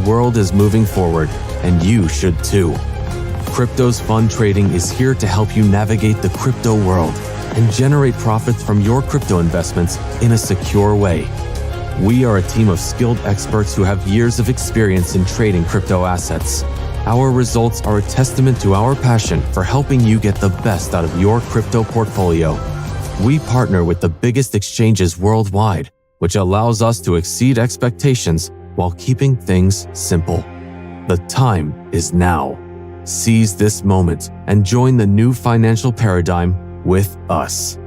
world is moving forward, and you should too. Crypto's Fund Trading is here to help you navigate the crypto world and generate profits from your crypto investments in a secure way. We are a team of skilled experts who have years of experience in trading crypto assets. Our results are a testament to our passion for helping you get the best out of your crypto portfolio. We partner with the biggest exchanges worldwide, which allows us to exceed expectations while keeping things simple. The time is now. Seize this moment and join the new financial paradigm with us.